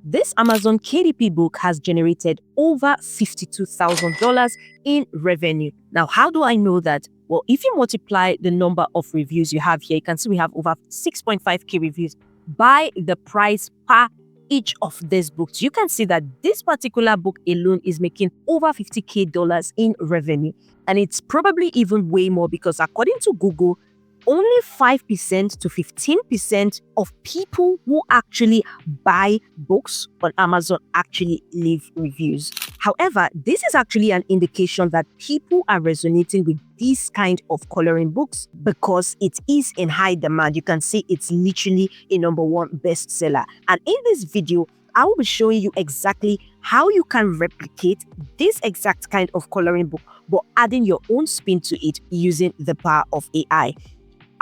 This Amazon KDP book has generated over $52,000 in revenue. Now, how do I know that? Well, if you multiply the number of reviews you have here, you can see we have over 6.5k reviews by the price per each of these books. You can see that this particular book alone is making over $50k in revenue. And it's probably even way more because according to Google, only 5% to 15% of people who actually buy books on Amazon actually leave reviews. However, this is actually an indication that people are resonating with this kind of coloring books because it is in high demand. You can see it's literally a #1 bestseller. And in this video, I will be showing you exactly how you can replicate this exact kind of coloring book, but adding your own spin to it using the power of AI.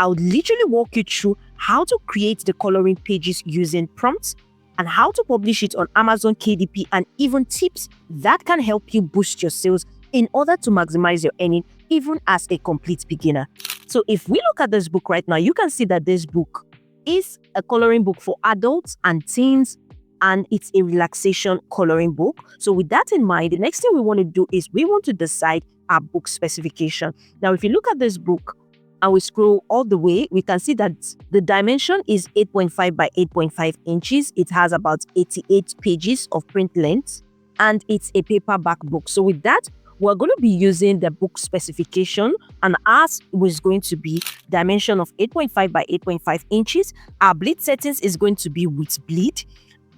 I'll literally walk you through how to create the coloring pages using prompts and how to publish it on Amazon KDP, and even tips that can help you boost your sales in order to maximize your earning even as a complete beginner. So if we look at this book right now, you can see that this book is a coloring book for adults and teens, and it's a relaxation coloring book. So with that in mind, the next thing we want to do is we want to decide our book specification. Now, if you look at this book, and we scroll all the way, we can see that the dimension is 8.5 by 8.5 inches. It has about 88 pages of print length, and it's a paperback book. So with that, we're going to be using the book specification, and ours was going to be dimension of 8.5 by 8.5 inches. Our bleed settings is going to be with bleed.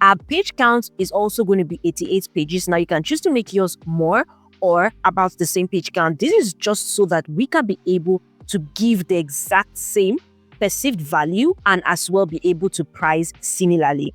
Our page count is also going to be 88 pages. Now you can choose to make yours more or about the same page count. This is just so that we can be able to give the exact same perceived value and as well be able to price similarly.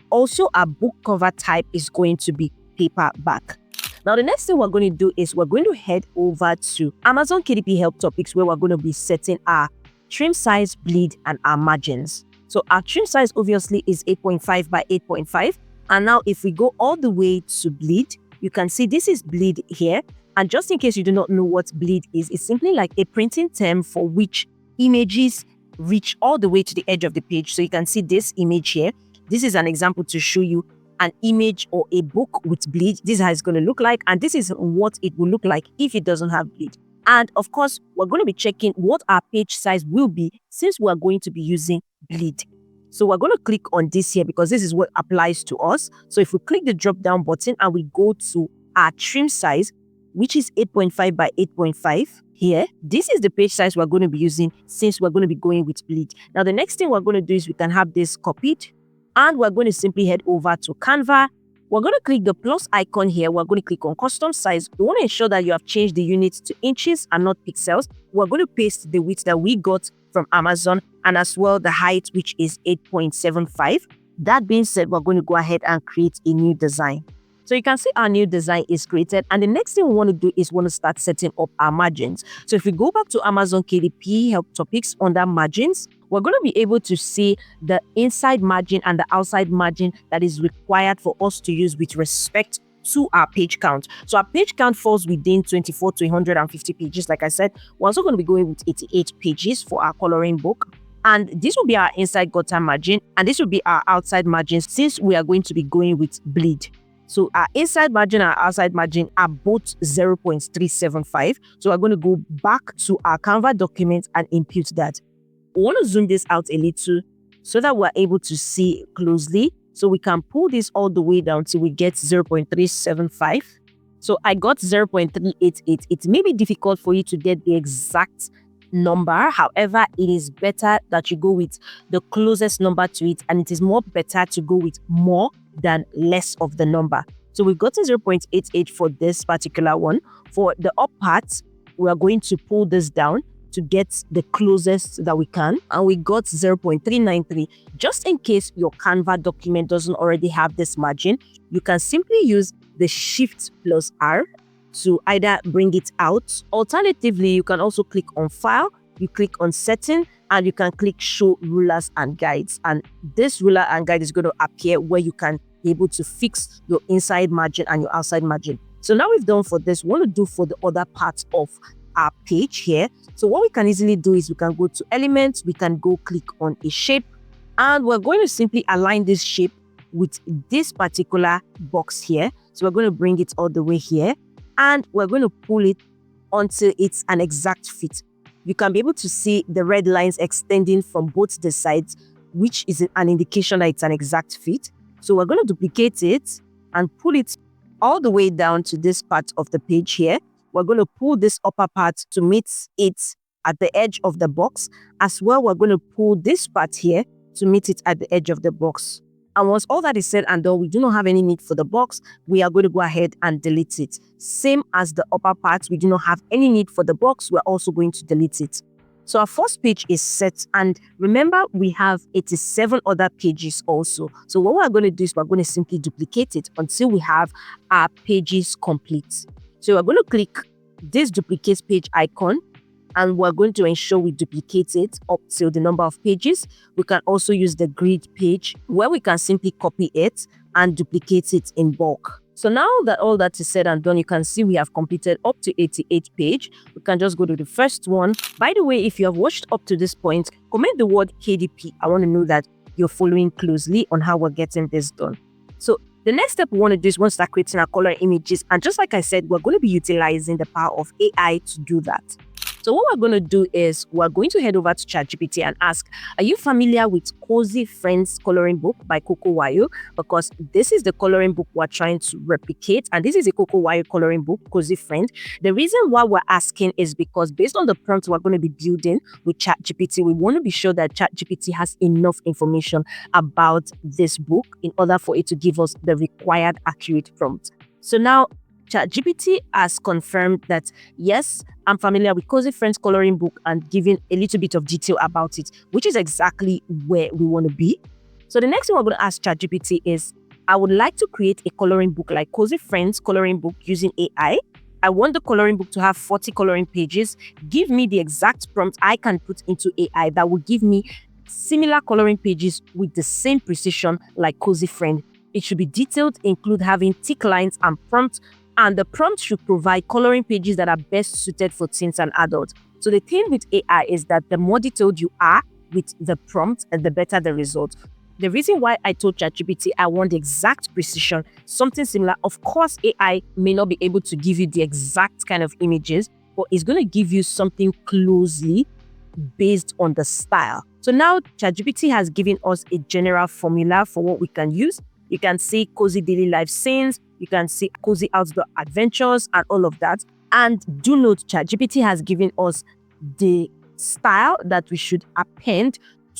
Also, our book cover type is going to be paperback. Now, the next thing we're going to do is we're going to head over to Amazon KDP Help Topics, where we're going to be setting our trim size, bleed, and our margins. So our trim size obviously is 8.5 by 8.5. And now if we go all the way to bleed, you can see this is bleed here. And just in case you do not know what bleed is, it's simply like a printing term for which images reach all the way to the edge of the page. So you can see this image here. This is an example to show you an image or a book with bleed. This is how it's going to look like. And this is what it will look like if it doesn't have bleed. And of course, we're going to be checking what our page size will be since we're going to be using bleed. So we're going to click on this here because this is what applies to us. So if we click the drop down button and we go to our trim size, which is 8.5 by 8.5 here. This is the page size we're going to be using since we're going to be going with bleed. Now, the next thing we're going to do is we can have this copied, and we're going to simply head over to Canva. We're going to click the plus icon here. We're going to click on custom size. We want to ensure that you have changed the units to inches and not pixels. We're going to paste the width that we got from Amazon and as well the height, which is 8.75. That being said, we're going to go ahead and create a new design. So you can see our new design is created, and the next thing we want to do is we want to start setting up our margins. So if we go back to Amazon KDP Help Topics under margins, we're going to be able to see the inside margin and the outside margin that is required for us to use with respect to our page count. So our page count falls within 24 to 150 pages. Like I said, we're also going to be going with 88 pages for our coloring book. And this will be our inside gutter margin, and this will be our outside margin since we are going to be going with bleed. So our inside margin and our outside margin are both 0.375. So we're going to go back to our Canva document and input that. We want to zoom this out a little so that we're able to see closely. So we can pull this all the way down till we get 0.375. So I got 0.388. It may be difficult for you to get the exact number. However, it is better that you go with the closest number to it, and it is more better to go with more than less of the number. So we've got a 0.88 for this particular one. For the up part, we are going to pull this down to get the closest that we can, and we got 0.393. Just in case your Canva document doesn't already have this margin, you can simply use the Shift plus R to either bring it out. Alternatively, you can also click on File, you click on Setting, and you can click Show Rulers and Guides. And this ruler and guide is going to appear where you can be able to fix your inside margin and your outside margin. So now we've done for this, we want to do for the other parts of our page here. So what we can easily do is we can go to Elements, we can go click on a shape, and we're going to simply align this shape with this particular box here. So we're going to bring it all the way here and we're going to pull it until it's an exact fit. You can be able to see the red lines extending from both the sides, which is an indication that it's an exact fit. So we're going to duplicate it and pull it all the way down to this part of the page here. We're going to pull this upper part to meet it at the edge of the box. As well, we're going to pull this part here to meet it at the edge of the box. And once all that is said and done, we do not have any need for the box. We are going to go ahead and delete it. Same as the upper part, we do not have any need for the box. We're also going to delete it. So our first page is set. And remember, we have 87 other pages also. So what we're going to do is we're going to simply duplicate it until we have our pages complete. So we're going to click this duplicate page icon. And we're going to ensure we duplicate it up till the number of pages. We can also use the grid page where we can simply copy it and duplicate it in bulk. So now that all that is said and done, you can see we have completed up to 88 page. We can just go to the first one. By the way, if you have watched up to this point, comment the word KDP. I want to know that you're following closely on how we're getting this done. So the next step we want to do is we want to start creating our color images. And just like I said, we're going to be utilizing the power of AI to do that. So what we're going to do is we're going to head over to ChatGPT and ask, are you familiar with Cozy Friends coloring book by Coco Wayo? Because this is the coloring book we're trying to replicate. And this is a Coco Wayo coloring book, Cozy Friend. The reason why we're asking is because based on the prompt we're going to be building with ChatGPT, we want to be sure that ChatGPT has enough information about this book in order for it to give us the required accurate prompt. So now ChatGPT has confirmed that, yes, I'm familiar with Cozy Friends coloring book and giving a little bit of detail about it, which is exactly where we want to be. So the next thing we're going to ask ChatGPT is, I would like to create a coloring book like Cozy Friends coloring book using AI. I want the coloring book to have 40 coloring pages. Give me the exact prompt I can put into AI that will give me similar coloring pages with the same precision like Cozy Friend. It should be detailed, include having thick lines and prompt. And the prompt should provide coloring pages that are best suited for teens and adults. So the thing with AI is that the more detailed you are with the prompt, and the better the result. The reason why I told ChatGPT I want the exact precision, something similar, of course, AI may not be able to give you the exact kind of images, but it's going to give you something closely based on the style. So now ChatGPT has given us a general formula for what we can use. You can see cozy daily life scenes, you can see cozy outdoor adventures and all of that. And do note, ChatGPT has given us the style that we should append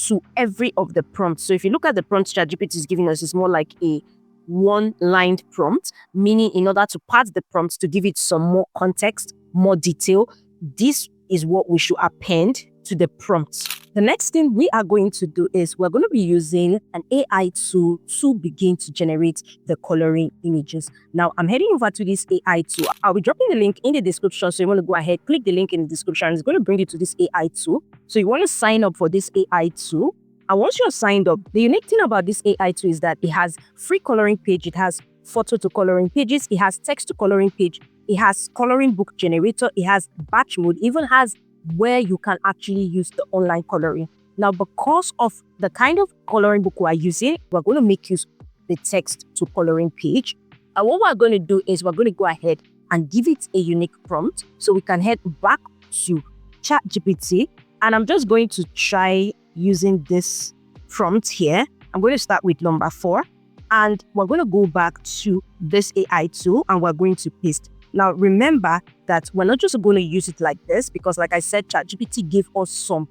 to every of the prompts. So if you look at the prompts ChatGPT is giving us, it's more like a one-lined prompt, meaning in order to part the prompts to give it some more context, more detail, this is what we should append to the prompts. The next thing we are going to do is we're going to be using an AI tool to begin to generate the coloring images. Now, I'm heading over to this AI tool. I'll be dropping the link in the description. So you want to go ahead, click the link in the description. It's going to bring you to this AI tool. So you want to sign up for this AI tool. And once you're signed up, the unique thing about this AI tool is that it has free coloring page. It has photo to coloring pages. It has text to coloring page. It has coloring book generator. It has batch mode. It even has where you can actually use the online coloring. Now, because of the kind of coloring book we're using, we're going to make use of the text to coloring page. And what we're going to do is we're going to go ahead and give it a unique prompt. So we can head back to ChatGPT. And I'm just going to try using this prompt here. I'm going to start with number 4. And we're going to go back to this AI tool and we're going to paste. Now, remember that we're not just going to use it like this because, like I said, ChatGPT gave us some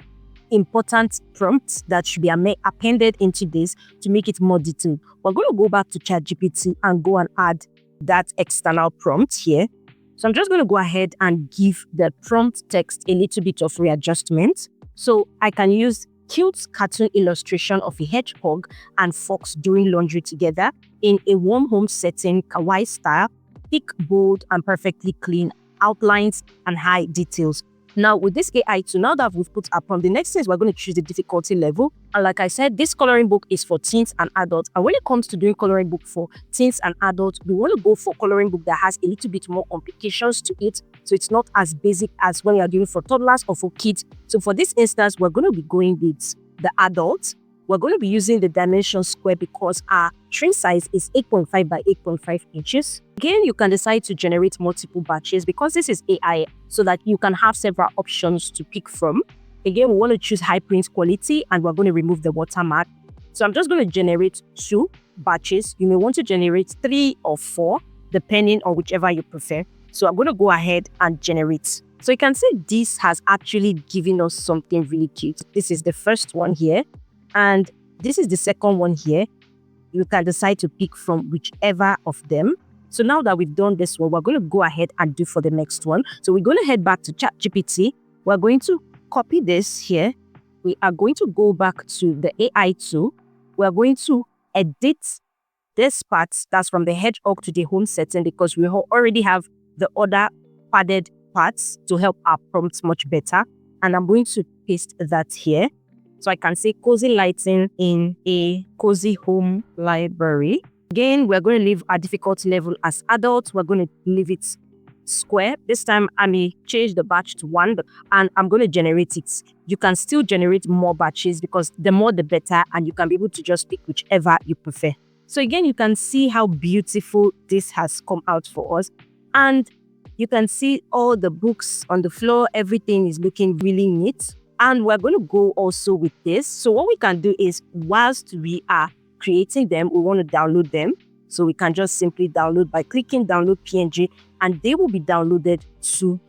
important prompts that should be appended into this to make it more detailed. We're going to go back to ChatGPT and go and add that external prompt here. So I'm just going to go ahead and give the prompt text a little bit of readjustment. So I can use cute cartoon illustration of a hedgehog and fox doing laundry together in a warm home setting, kawaii style. Thick, bold, and perfectly clean outlines and high details. Now, with this AI tool, now that we've put our prompt, the next thing is we're going to choose the difficulty level. And like I said, this coloring book is for teens and adults. And when it comes to doing coloring book for teens and adults, we want to go for coloring book that has a little bit more complications to it. So it's not as basic as when you're doing for toddlers or for kids. So for this instance, we're going to be going with the adults. we're going to be using the dimension square because our trim size is 8.5 by 8.5 inches. Again, you can decide to generate multiple batches because this is AI, so that you can have several options to pick from. Again, we want to choose high print quality and we're going to remove the watermark. So I'm just going to generate 2 batches. You may want to generate 3 or 4, depending on whichever you prefer. So I'm going to go ahead and generate. So you can see this has actually given us something really cute. This is the first one here, and this is the second one here. You can decide to pick from whichever of them. So now that we've done this one, we're going to go ahead and do for the next one. So we're going to head back to ChatGPT. We're going to copy this here. We are going to go back to the AI tool. We're going to edit this part that's from the hedgehog to the home setting because we already have the other padded parts to help our prompts much better. And I'm going to paste that here. So I can say cozy lighting in a cozy home library. Again, we're going to leave our difficulty level as adult. We're going to leave it square. This time I may change the batch to 1 and I'm going to generate it. You can still generate more batches because the more the better, and you can be able to just pick whichever you prefer. So again, you can see how beautiful this has come out for us. And you can see all the books on the floor. Everything is looking really neat. And we're going to go also with this. So what we can do is, whilst we are creating them, we want to download them. So we can just simply download by clicking download PNG, and they will be downloaded to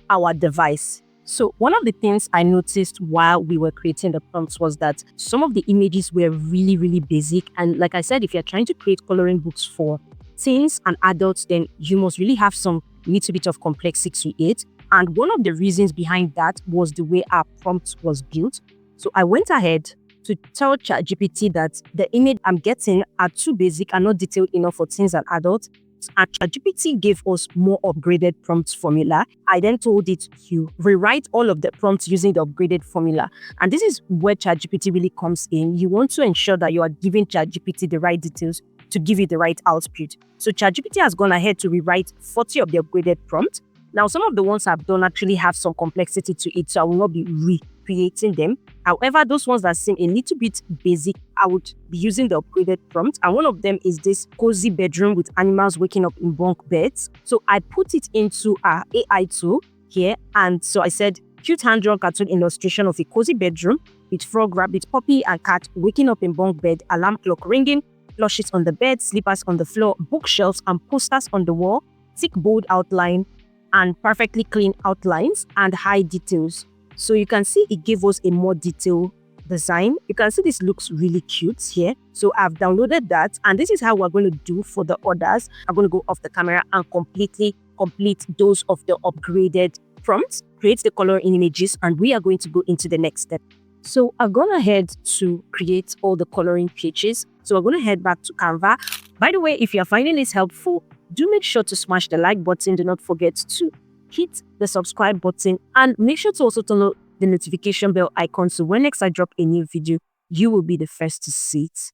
our device. So one of the things I noticed while we were creating the prompts was that some of the images were really, really basic. And like I said, if you're trying to create coloring books for teens and adults, then you must really have some little bit of complexity to it. And one of the reasons behind that was the way our prompt was built. So I went ahead to tell ChatGPT that the image I'm getting are too basic and not detailed enough for teens and adults. And ChatGPT gave us more upgraded prompt formula. I then told it to rewrite all of the prompts using the upgraded formula. And this is where ChatGPT really comes in. You want to ensure that you are giving ChatGPT the right details to give you the right output. So ChatGPT has gone ahead to rewrite 40 of the upgraded prompts. Now, some of the ones I've done actually have some complexity to it, so I will not be recreating them. However, those ones that seem a little bit basic, I would be using the upgraded prompt. And one of them is this cozy bedroom with animals waking up in bunk beds. So I put it into our AI tool here. And so I said, cute hand-drawn cartoon illustration of a cozy bedroom with frog, rabbit, puppy, and cat waking up in bunk bed, alarm clock ringing, plushies on the bed, slippers on the floor, bookshelves and posters on the wall, thick bold outline, and perfectly clean outlines and high details. So you can see it gave us a more detailed design. You can see this looks really cute here. So I've downloaded that, and this is how we're going to do for the others. I'm going to go off the camera and completely complete those of the upgraded prompts, create the color images, and we are going to go into the next step. So I've gone ahead to create all the coloring pages. So we're going to head back to Canva. By the way, if you're finding this helpful, do make sure to smash the like button. Do not forget to hit the subscribe button, and make sure to also turn on the notification bell icon so when next I drop a new video, you will be the first to see it.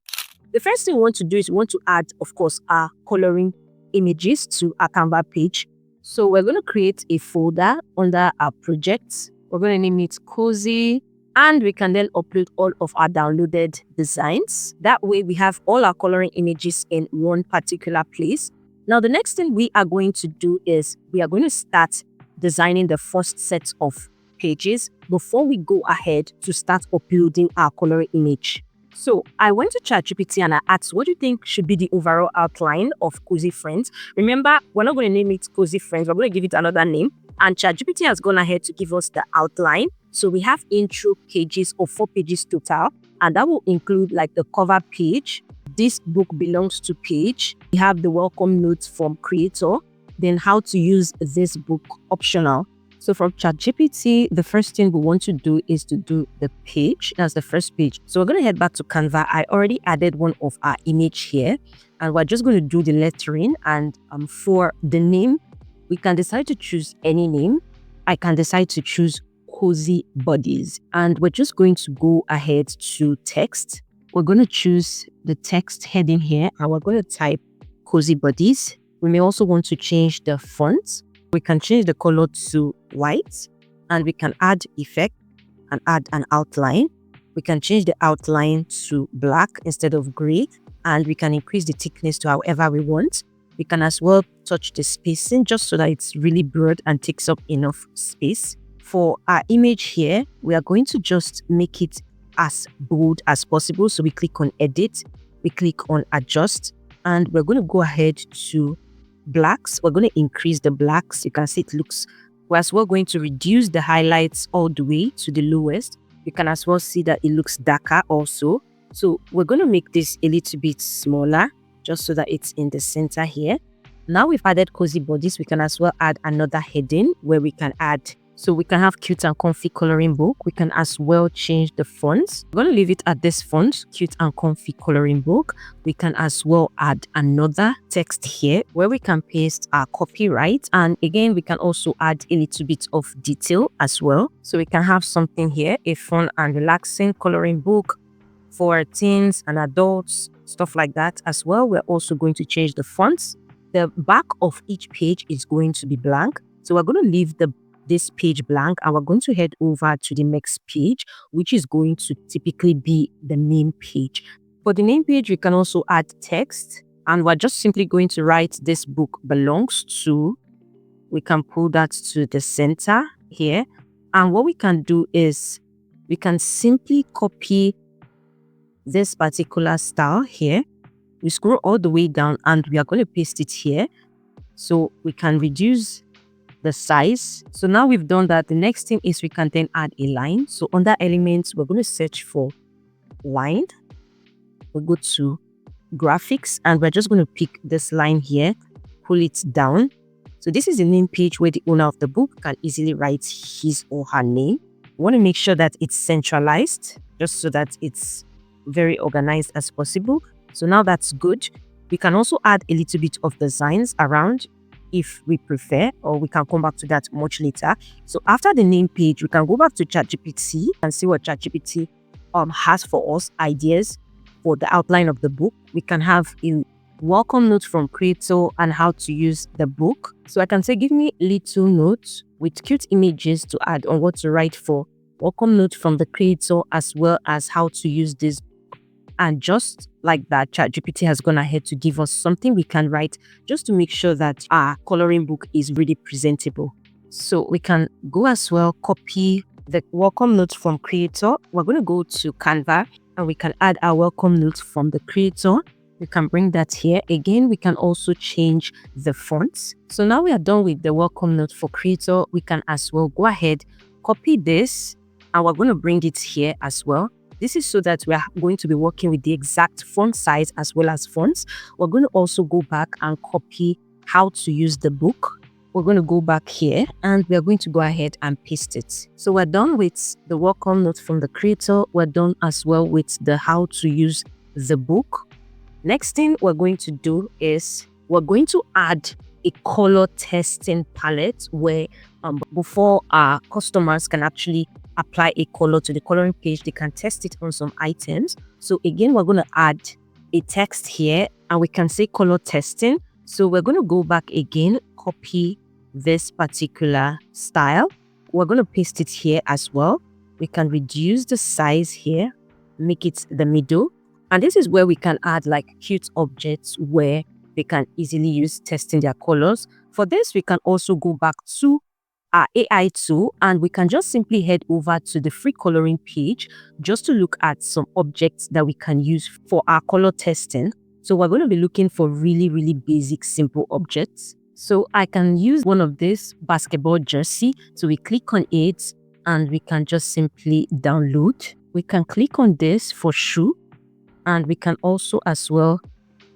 The first thing we want to do is we want to add, of course, our coloring images to our Canva page. So we're going to create a folder under our projects. We're going to name it Cozy, and we can then upload all of our downloaded designs. That way we have all our coloring images in one particular place. Now, the next thing we are going to do is we are going to start designing the first set of pages before we go ahead to start uploading our coloring image. So I went to ChatGPT and I asked, what do you think should be the overall outline of Cozy Friends? Remember, we're not going to name it Cozy Friends. We're going to give it another name. And ChatGPT has gone ahead to give us the outline. So we have intro pages of 4 pages total. And that will include like the cover page. This book belongs to page. We have the welcome notes from creator. Then how to use this book optional. So from ChatGPT, the first thing we want to do is to do the page. That's the first page. So we're going to head back to Canva. I already added one of our image here. And we're just going to do the lettering. And for the name, we can decide to choose any name. I can decide to choose Cozy Buddies. And we're just going to go ahead to text. We're going to choose the text heading here. And we're going to type Cozy Buddies. We may also want to change the font. We can change the color to white, and we can add effect and add an outline. We can change the outline to black instead of gray, and we can increase the thickness to however we want. We can as well touch the spacing just so that it's really broad and takes up enough space. For our image here, we are going to just make it as bold as possible. So we click on edit, we click on adjust, and we're going to go ahead to blacks. We're going to increase the blacks. You can see it looks, we're as well going to reduce the highlights all the way to the lowest. You can as well see that it looks darker also. So we're going to make this a little bit smaller just so that it's in the center here. Now we've added cozy bodies, we can as well add another heading where we can add, so we can have cute and comfy coloring book. We can as well change the fonts. We're going to leave it at this font, cute and comfy coloring book. We can as well add another text here where we can paste our copyright. And again, we can also add a little bit of detail as well. So we can have something here, a fun and relaxing coloring book for teens and adults, stuff like that as well. We're also going to change the fonts. The back of each page is going to be blank. So we're going to leave this page blank, and we're going to head over to the next page, which is going to typically be the name page. For the name page, we can also add text, and we're just simply going to write "this book belongs to." We can pull that to the center here. And what we can do is we can simply copy this particular style here. We scroll all the way down and we are going to paste it here. So we can reduce the size. So now we've done that. The next thing is we can then add a line. So under elements, we're going to search for line. We'll go to graphics and we're just going to pick this line here, pull it down. So this is the name page where the owner of the book can easily write his or her name. We want to make sure that it's centralized just so that it's very organized as possible. So now that's good. We can also add a little bit of designs around if we prefer, or we can come back to that much later. So after the name page, we can go back to ChatGPT and see what ChatGPT has for us, ideas for the outline of the book. We can have a welcome note from creator and how to use the book. So I can say, give me little notes with cute images to add on what to write for. Welcome note from the creator as well as how to use this. And just like that, ChatGPT has gone ahead to give us something we can write just to make sure that our coloring book is really presentable. So we can go as well, copy the welcome note from creator. We're going to go to Canva and we can add our welcome note from the creator. We can bring that here. Again, we can also change the fonts. So now we are done with the welcome note for creator. We can as well go ahead, copy this, and we're going to bring it here as well. This is so that we are going to be working with the exact font size as well as fonts. We're going to also go back and copy how to use the book. We're going to go back here and we're going to go ahead and paste it. So we're done with the welcome note from the creator. We're done as well with the how to use the book. Next thing we're going to do is we're going to add a color testing palette where before our customers can actually apply a color to the coloring page, they can test it on some items. So again, we're going to add a text here and we can say color testing. So we're going to go back again, copy this particular style. We're going to paste it here as well. We can reduce the size here, make it the middle. And this is where we can add like cute objects where they can easily use testing their colors. For this, we can also go back to our AI tool and we can just simply head over to the free coloring page just to look at some objects that we can use for our color testing. So we're going to be looking for really basic, simple objects. So I can use one of this basketball jersey. So we click on it and we can just simply download. We can click on this for shoe and we can also as well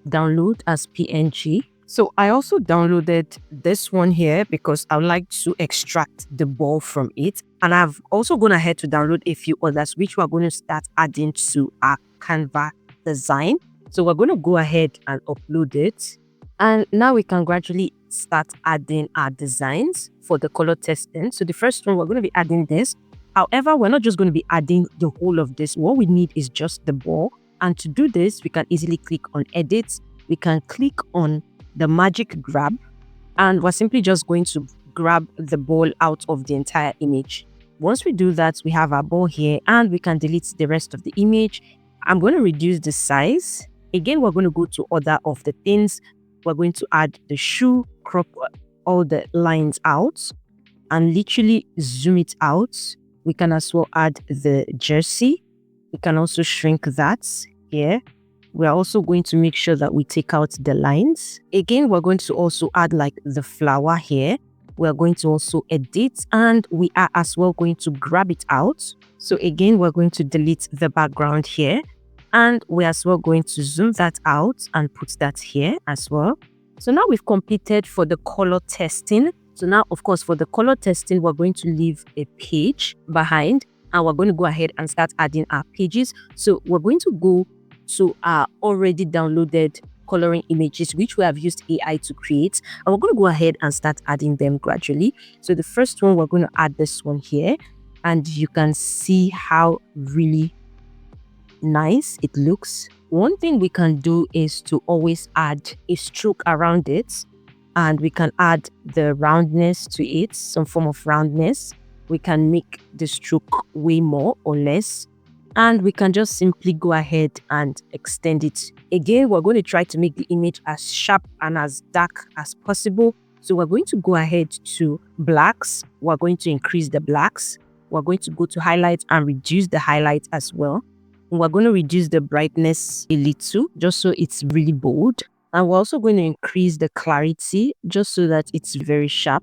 download as PNG. So I also downloaded this one here because I would like to extract the ball from it. And I've also gone ahead to download a few others, which we're going to start adding to our Canva design. So we're going to go ahead and upload it. And now we can gradually start adding our designs for the color testing. So the first one, we're going to be adding this. However, we're not just going to be adding the whole of this. What we need is just the ball. And to do this, we can easily click on edit. We can click on the magic grab and we're simply just going to grab the ball out of the entire image. Once we do that, we have our ball here and we can delete the rest of the image. I'm going to reduce the size. Again, we're going to go to order of the things. We're going to add the shoe, crop all the lines out and literally zoom it out. We can as well add the jersey. We can also shrink that here. We're also going to make sure that we take out the lines. Again, we're going to also add like the flower here. We're going to also edit and we are as well going to grab it out. So again, we're going to delete the background here and we're as well going to zoom that out and put that here as well. So now we've completed for the color testing. So now, of course, for the color testing, we're going to leave a page behind and we're going to go ahead and start adding our pages. So we're going to go to our already downloaded coloring images, which we have used AI to create. And we're going to go ahead and start adding them gradually. So the first one, we're going to add this one here. And you can see how really nice it looks. One thing we can do is to always add a stroke around it. And we can add the roundness to it, some form of roundness. We can make the stroke way more or less. And we can just simply go ahead and extend it. Again, we're going to try to make the image as sharp and as dark as possible. So we're going to go ahead to blacks. We're going to increase the blacks. We're going to go to highlights and reduce the highlights as well. And we're going to reduce the brightness a little, just so it's really bold. And we're also going to increase the clarity just so that it's very sharp.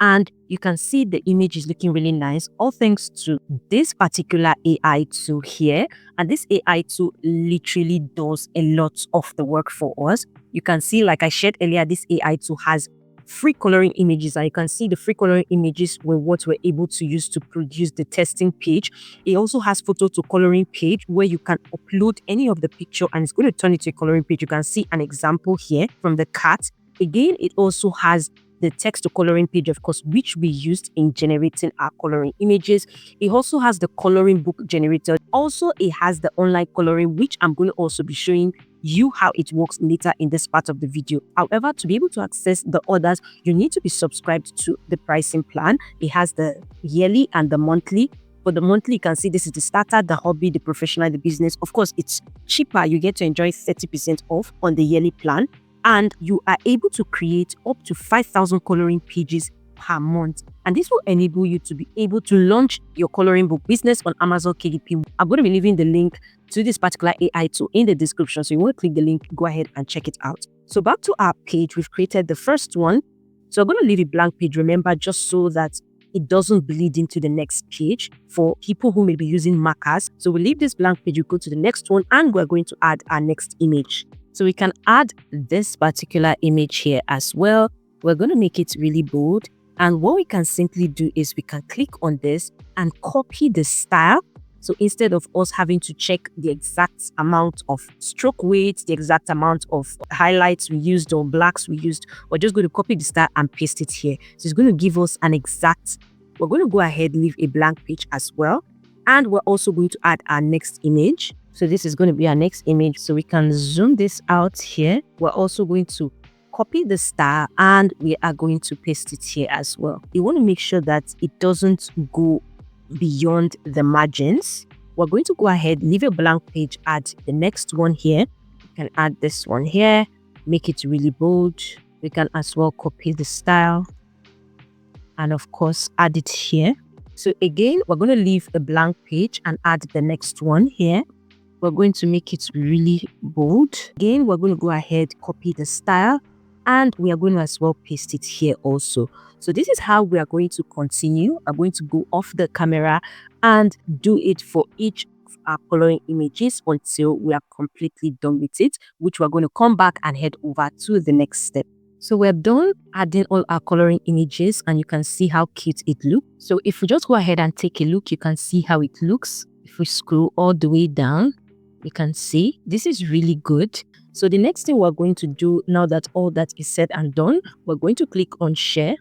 And you can see the image is looking really nice, all thanks to this particular AI tool here. And this AI tool literally does a lot of the work for us. You can see, like I shared earlier, this AI tool has free coloring images, and you can see the free coloring images were what we're able to use to produce the testing page. It also has photo to coloring page where you can upload any of the picture and it's going to turn it to a coloring page. You can see an example here from the cat. Again, it also has the text to coloring page, of course, which we used in generating our coloring images. It also has the coloring book generator. Also, it has the online coloring, which I'm going to also be showing you how it works later in this part of the video. However, to be able to access the others, you need to be subscribed to the pricing plan. It has the yearly and the monthly. For the monthly, you can see this is the starter, the hobby, the professional, the business. Of course, it's cheaper. You get to enjoy 30% off on the yearly plan. And you are able to create up to 5,000 coloring pages per month. And this will enable you to be able to launch your coloring book business on Amazon KDP. I'm going to be leaving the link to this particular AI tool in the description. So you want to click the link, go ahead and check it out. So back to our page, we've created the first one. So I'm going to leave a blank page, remember, just so that it doesn't bleed into the next page for people who may be using markers. So we leave this blank page, we go to the next one, and we're going to add our next image. So we can add this particular image here as well. We're going to make it really bold. And what we can simply do is we can click on this and copy the style. So instead of us having to check the exact amount of stroke weight, the exact amount of highlights we used or blacks we used, we're just going to copy the style and paste it here. So it's going to give us an exact, we're going to go ahead and leave a blank page as well. And we're also going to add our next image. So this is going to be our next image. So we can zoom this out here. We're also going to copy the style and we are going to paste it here as well. You want to make sure that it doesn't go beyond the margins. We're going to go ahead, leave a blank page, add the next one here. We can add this one here, make it really bold. We can as well copy the style and of course add it here. So again, we're going to leave a blank page and add the next one here. We're going to make it really bold. Again, we're going to go ahead, copy the style, and we are going to as well paste it here also. So this is how we are going to continue. I'm going to go off the camera and do it for each of our coloring images until we are completely done with it, which we're going to come back and head over to the next step. So we're done adding all our coloring images and you can see how cute it looks. So if we just go ahead and take a look, you can see how it looks. If we scroll all the way down, you can see this is really good. So the next thing we're going to do now that all that is said and done, we're going to click on share.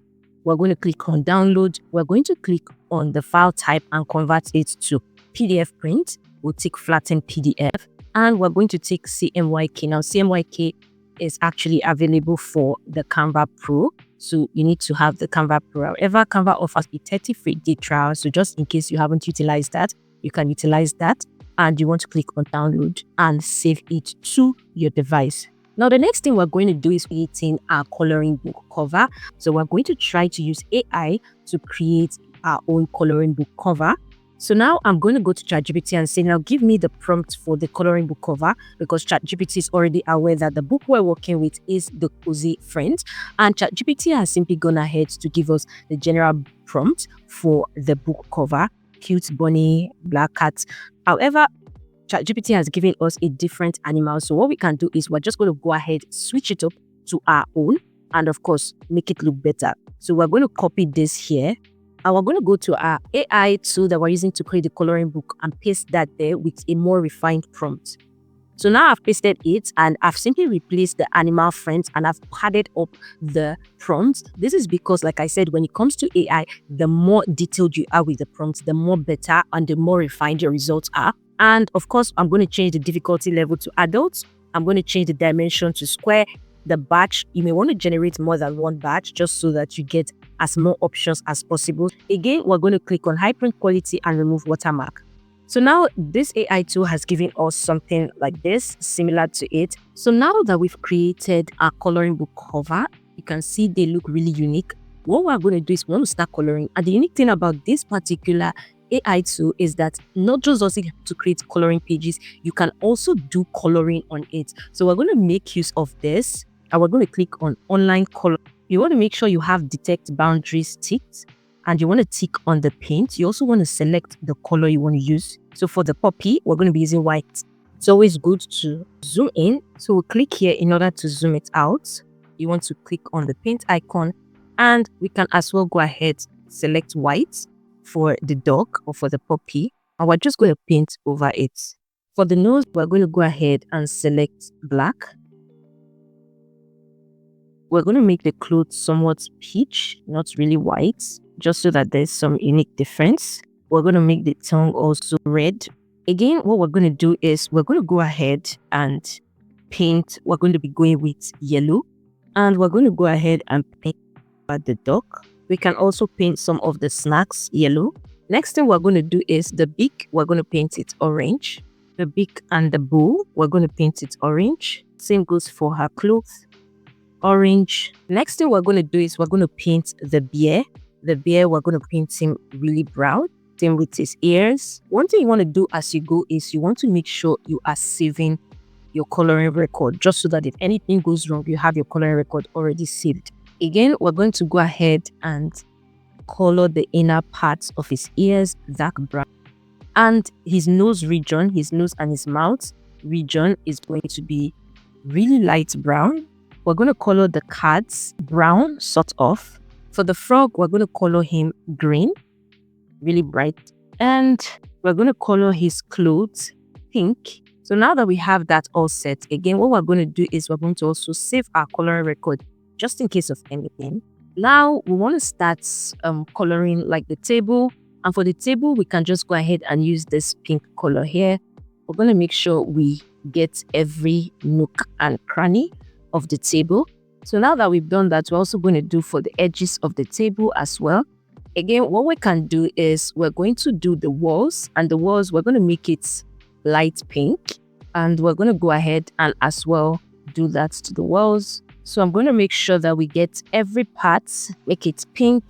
We're going to click on download. We're going to click on the file type and convert it to PDF print. We'll take flatten PDF and we're going to take CMYK. Now CMYK is actually available for the Canva Pro. So you need to have the Canva Pro. However, Canva offers a 30 free day trial. So just in case you haven't utilized that, you can utilize that. And you want to click on download and save it to your device. Now, the next thing we're going to do is creating our coloring book cover. So we're going to try to use AI to create our own coloring book cover. So now I'm going to go to ChatGPT and say, now give me the prompt for the coloring book cover, because ChatGPT is already aware that the book we're working with is The Cozy Friend. And ChatGPT has simply gone ahead to give us the general prompt for the book cover: cute bunny, black cat. However, ChatGPT has given us a different animal. So what we can do is we're just going to go ahead, switch it up to our own, and of course, make it look better. So we're going to copy this here. And we're going to go to our AI tool that we're using to create the coloring book and paste that there with a more refined prompt. So now I've pasted it and I've simply replaced the animal friends and I've padded up the prompts. This is because, like I said, when it comes to AI, the more detailed you are with the prompts, the more better and the more refined your results are. And of course, I'm going to change the difficulty level to adults. I'm going to change the dimension to square. The batch, you may want to generate more than one batch just so that you get as more options as possible. Again, we're going to click on high print quality and remove watermark. So now this AI tool has given us something like this, similar to it. So now that we've created our coloring book cover, you can see they look really unique. What we're going to do is we want to start coloring. And the unique thing about this particular AI tool is that not just does it to create coloring pages, you can also do coloring on it. So we're going to make use of this and we're going to click on online color. You want to make sure you have detect boundaries ticked and you want to tick on the paint. You also want to select the color you want to use. So for the puppy, we're going to be using white. It's always good to zoom in. So we'll click here in order to zoom it out. You want to click on the paint icon and we can as well go ahead, select white for the dog or for the puppy. And we're just going to paint over it. For the nose, we're going to go ahead and select black. We're going to make the clothes somewhat peach, not really white, just so that there's some unique difference. We're going to make the tongue also red. Again, what we're going to do is we're going to go ahead and paint. We're going to be going with yellow. And we're going to go ahead and paint the dog. We can also paint some of the snacks yellow. Next thing we're going to do is the beak. We're going to paint it orange. The beak and the bow, we're going to paint it orange. Same goes for her clothes. Orange. Next thing we're going to do is we're going to paint the bear. The bear, we're going to paint him really brown. Same with his ears. One thing you want to do as you go is you want to make sure you are saving your coloring record, just so that if anything goes wrong, you have your coloring record already saved. Again, we're going to go ahead and color the inner parts of his ears dark brown. And his nose region, his nose and his mouth region is going to be really light brown. We're going to color the cards brown, sort of. For the frog, we're going to color him green, really bright. And we're going to color his clothes pink. So now that we have that all set, again, what we're going to do is we're going to also save our coloring record just in case of anything. Now we want to start coloring like the table. And for the table, we can just go ahead and use this pink color here. We're going to make sure we get every nook and cranny of the table. So now that we've done that, we're also going to do for the edges of the table as well. Again, what we can do is we're going to do the walls, and the walls, we're going to make it light pink. And we're going to go ahead and as well do that to the walls. So I'm going to make sure that we get every part, make it pink.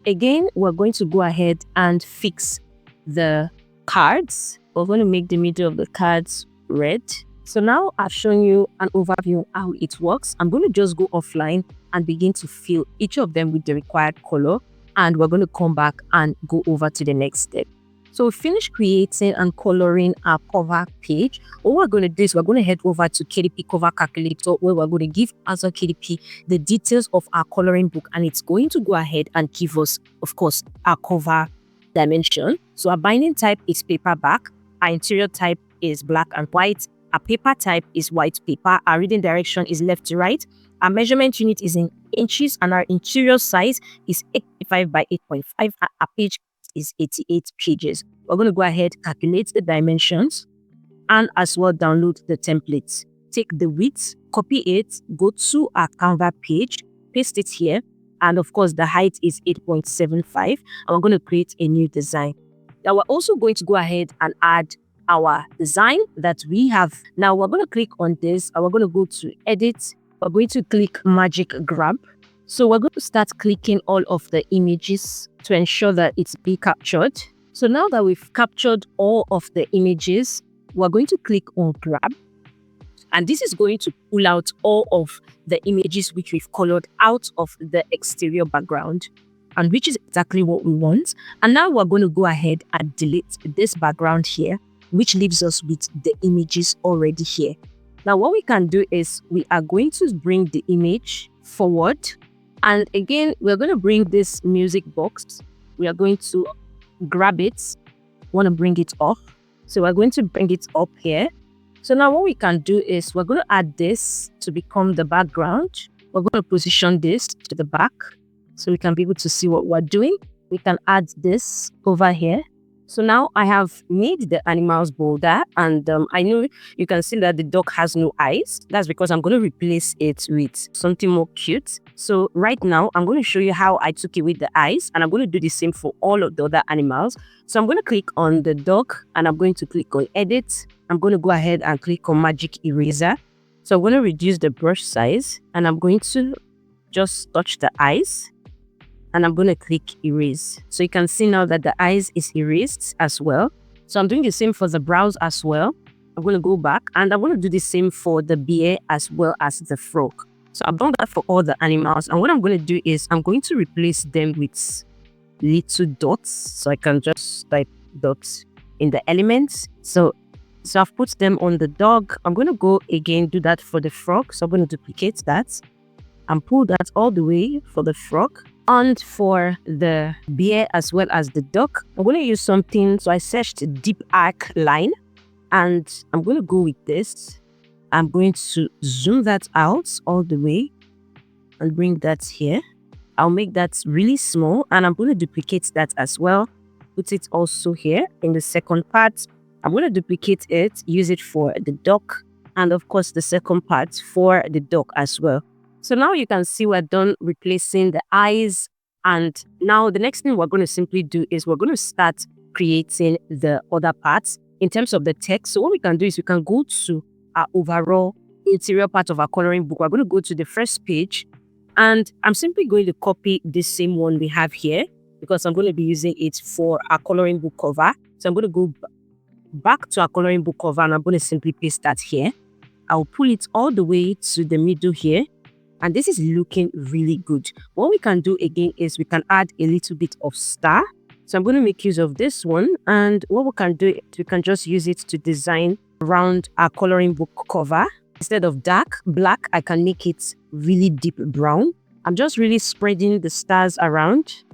Again, we're going to go ahead and fix the cards. We're going to make the middle of the cards red. So now I've shown you an overview of how it works. I'm going to just go offline and begin to fill each of them with the required color. And we're going to come back and go over to the next step. So we finished creating and coloring our cover page. What we're going to do is we're going to head over to KDP Cover Calculator, where we're going to give Azure KDP the details of our coloring book. And it's going to go ahead and give us, of course, our cover dimension. So our binding type is paperback. Our interior type is black and white. Our paper type is white paper. Our reading direction is left to right. Our measurement unit is in inches, and our interior size is 85 by 8.5. Our page is 88 pages. We're going to go ahead, calculate the dimensions, and as well download the templates. Take the width, copy it, go to our Canva page, paste it here. And of course, the height is 8.75. And we're going to create a new design. Now we're also going to go ahead and add our design that we have. Now we're going to click on this and we're going to go to edit. We're going to click magic grab. So we're going to start clicking all of the images to ensure that it's be captured. So now that we've captured all of the images, we're going to click on grab. And this is going to pull out all of the images which we've colored out of the exterior background, and which is exactly what we want. And now we're going to go ahead and delete this background here, which leaves us with the images already here. Now what we can do is we are going to bring the image forward. And again, we're going to bring this music box. We are going to grab it. Want to bring it up. So we're going to bring it up here. So now what we can do is we're going to add this to become the background. We're going to position this to the back so we can be able to see what we're doing. We can add this over here. So now I have made the animals bolder, and I know you can see that the dog has no eyes. That's because I'm going to replace it with something more cute. So right now I'm going to show you how I took away the eyes, and I'm going to do the same for all of the other animals. So I'm going to click on the dog and I'm going to click on edit. I'm going to go ahead and click on magic eraser. So I'm going to reduce the brush size and I'm going to just touch the eyes. And I'm going to click erase. So you can see now that the eyes is erased as well. So I'm doing the same for the brows as well. I'm going to go back and I'm going to do the same for the bear as well as the frog. So I've done that for all the animals. And what I'm going to do is I'm going to replace them with little dots. So I can just type dots in the elements. So I've put them on the dog. I'm going to go again, do that for the frog. So I'm going to duplicate that and pull that all the way for the frog. And for the bear as well as the duck, I'm going to use something. So I searched deep arc line and I'm going to go with this. I'm going to zoom that out all the way and bring that here. I'll make that really small and I'm going to duplicate that as well. Put it also here in the second part. I'm going to duplicate it, use it for the duck, and of course the second part for the dog as well. So now you can see we're done replacing the eyes. And now the next thing we're going to simply do is we're going to start creating the other parts in terms of the text. So what we can do is we can go to our overall interior part of our coloring book. We're going to go to the first page and I'm simply going to copy this same one we have here because I'm going to be using it for our coloring book cover. So I'm going to go back to our coloring book cover and I'm going to simply paste that here. I'll pull it all the way to the middle here. And this is looking really good. What we can do again is we can add a little bit of star. So I'm going to make use of this one. And what we can do is we can just use it to design around our coloring book cover. Instead of dark black, I can make it really deep brown. I'm just really spreading the stars around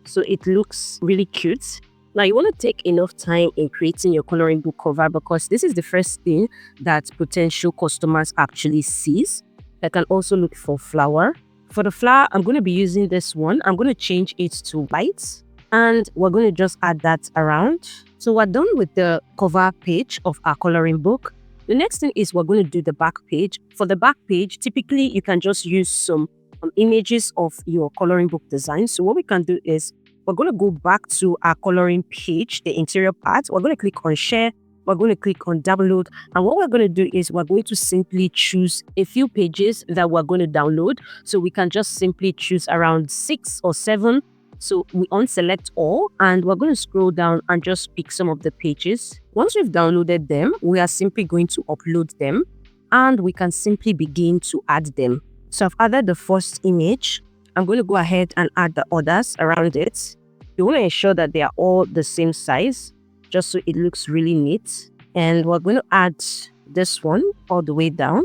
so it looks really cute. Now you want to take enough time in creating your coloring book cover because this is the first thing that potential customers actually sees. I can also look for flower. For the flower, I'm going to be using this one. I'm going to change it to white and we're going to just add that around. So we're done with the cover page of our coloring book. The next thing is we're going to do the back page. For the back page, typically you can just use some images of your coloring book design. So what we can do is we're going to go back to our coloring page, the interior part. We're going to click on share. We're going to click on download. And what we're going to do is we're going to simply choose a few pages that we're going to download. So we can just simply choose around 6 or 7. So we unselect all and we're going to scroll down and just pick some of the pages. Once we've downloaded them, we are simply going to upload them and we can simply begin to add them. So I've added the first image. I'm going to go ahead and add the others around it. You want to ensure that they are all the same size, just so it looks really neat. And we're going to add this one all the way down.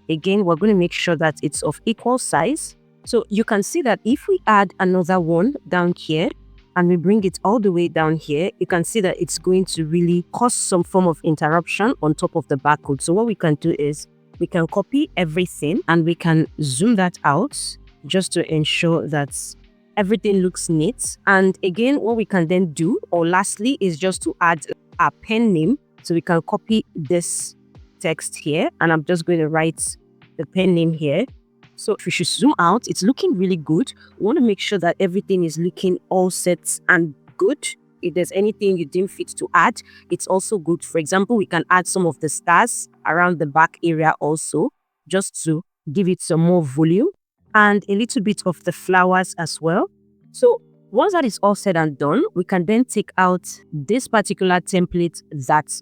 Again, we're going to make sure that it's of equal size. So you can see that if we add another one down here and we bring it all the way down here, you can see that it's going to really cause some form of interruption on top of the barcode. So what we can do is we can copy everything and we can zoom that out just to ensure that everything looks neat. And again, what we can then do, or lastly, is just to add a pen name. So we can copy this text here and I'm just going to write the pen name here. So if we should zoom out, it's looking really good. We want to make sure that everything is looking all set and good. If there's anything you deem fit to add, it's also good. For example, we can add some of the stars around the back area also, just to give it some more volume, and a little bit of the flowers as well. So once that is all said and done, we can then take out this particular template that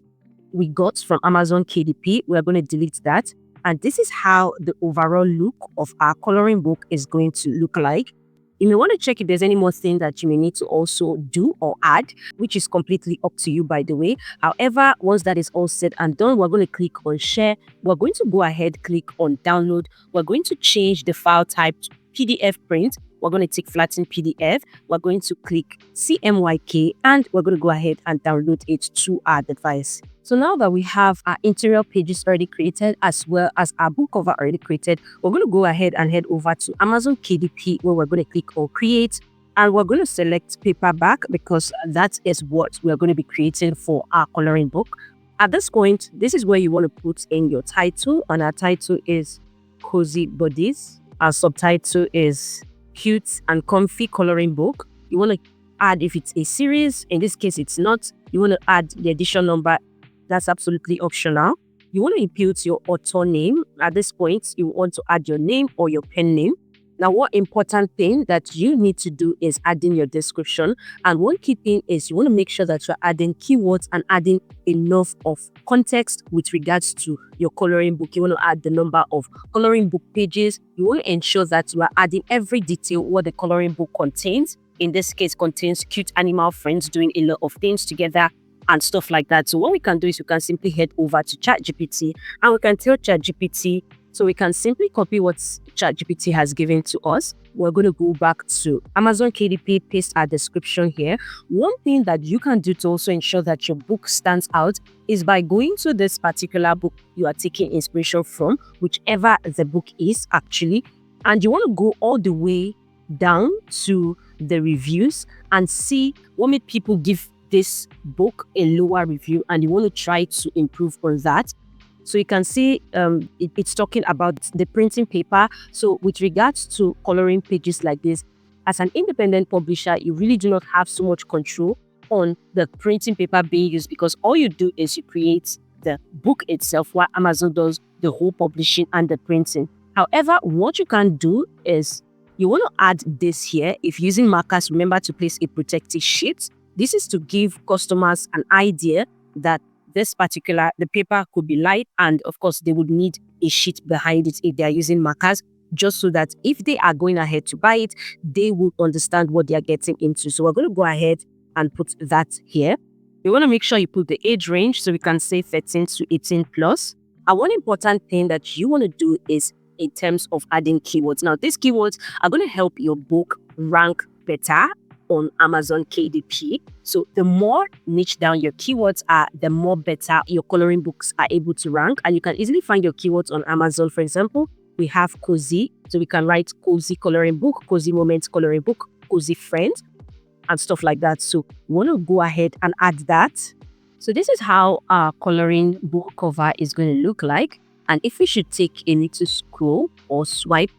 we got from Amazon KDP. We're going to delete that. And this is how the overall look of our coloring book is going to look like. You may want to check if there's any more thing that you may need to also do or add, which is completely up to you, by the way. However, once that is all said and done, we're going to click on share. We're going to go ahead, click on download. We're going to change the file type to PDF print. We're going to take flatten PDF. We're going to click CMYK, and we're going to go ahead and download it to our device. So now that we have our interior pages already created, as well as our book cover already created, we're going to go ahead and head over to Amazon KDP, where we're going to click on create, and we're going to select paperback because that is what we're going to be creating for our coloring book. At this point, this is where you want to put in your title, and our title is Cozy Bodies. Our subtitle is Cute and Comfy Coloring Book. You want to add if it's a series. In this case, it's not. You want to add the edition number. That's absolutely optional. You want to input your author name. At this point, you want to add your name or your pen name. Now, one important thing that you need to do is adding your description. And one key thing is you want to make sure that you're adding keywords and adding enough of context with regards to your coloring book. You want to add the number of coloring book pages. You want to ensure that you are adding every detail what the coloring book contains. In this case, contains cute animal friends doing a lot of things together and stuff like that. So what we can do is we can simply head over to ChatGPT, and we can tell ChatGPT, so we can simply copy what ChatGPT has given to us. We're going to go back to Amazon KDP, paste our description here. One thing that you can do to also ensure that your book stands out is by going to this particular book you are taking inspiration from, whichever the book is actually, and you want to go all the way down to the reviews and see what made people give this book a lower review, and you want to try to improve on that. So you can see it's talking about the printing paper. So with regards to coloring pages like this, as an independent publisher, you really do not have so much control on the printing paper being used, because all you do is you create the book itself, while Amazon does the whole publishing and the printing. However, what you can do is you want to add this here. If using markers, remember to place a protective sheet. This is to give customers an idea that the paper could be light, and of course they would need a sheet behind it if they are using markers, just so that if they are going ahead to buy it, they will understand what they are getting into. So we're going to go ahead and put that here. You want to make sure you put the age range, so we can say 13 to 18 plus. And one important thing that you want to do is in terms of adding keywords. Now, these keywords are going to help your book rank better on Amazon KDP. So the more niche down your keywords are, the more better your coloring books are able to rank. And you can easily find your keywords on Amazon. For example, we have cozy, so we can write cozy coloring book, cozy moments coloring book, cozy friend, and stuff like that. So we want to go ahead and add that. So this is how our coloring book cover is going to look like. And if we should take a little scroll or swipe,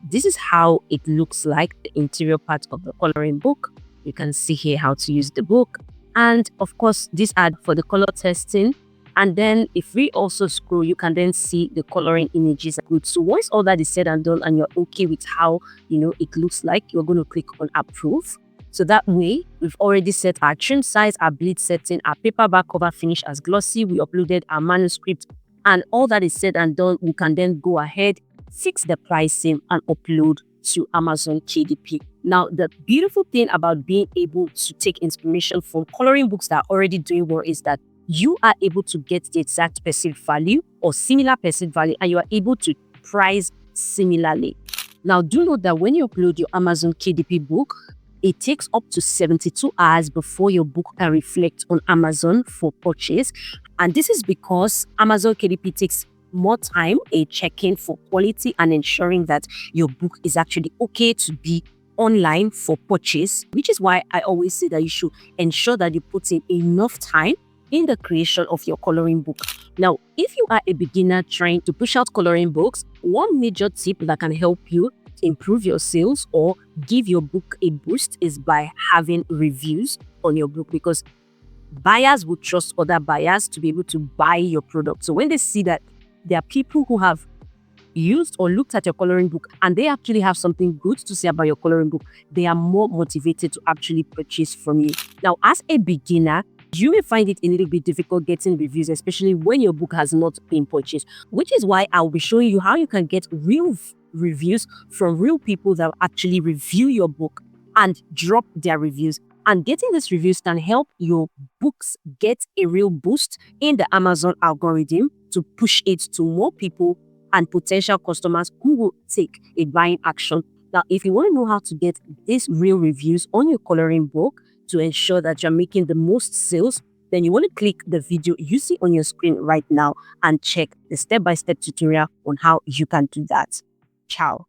this is how it looks like, the interior part of the coloring book. You can see here how to use the book. And of course, this ad for the color testing. And then if we also scroll, you can then see the coloring images. Good. So once all that is said and done and you're okay with how, it looks like, you're going to click on approve. So that way, we've already set our trim size, our bleed setting, our paperback cover finish as glossy. We uploaded our manuscript, and all that is said and done, we can then go ahead, fix the pricing, and upload to Amazon KDP. Now, the beautiful thing about being able to take inspiration from coloring books that are already doing well is that you are able to get the exact perceived value or similar perceived value, and you are able to price similarly. Now, do note that when you upload your Amazon KDP book, it takes up to 72 hours before your book can reflect on Amazon for purchase. And this is because Amazon KDP takes more time in checking for quality and ensuring that your book is actually okay to be online for purchase, which is why I always say that you should ensure that you put in enough time in the creation of your coloring book. Now, if you are a beginner trying to push out coloring books, one major tip that can help you improve your sales or give your book a boost is by having reviews on your book, because buyers will trust other buyers to be able to buy your product. So when they see that there are people who have used or looked at your coloring book and they actually have something good to say about your coloring book, they are more motivated to actually purchase from you. Now, as a beginner, you may find it a little bit difficult getting reviews, especially when your book has not been purchased, which is why I'll be showing you how you can get real reviews from real people that actually review your book and drop their reviews. And getting these reviews can help your books get a real boost in the Amazon algorithm to push it to more people and potential customers who will take a buying action. Now, if you want to know how to get these real reviews on your coloring book to ensure that you're making the most sales, then you want to click the video you see on your screen right now and check the step-by-step tutorial on how you can do that. Ciao.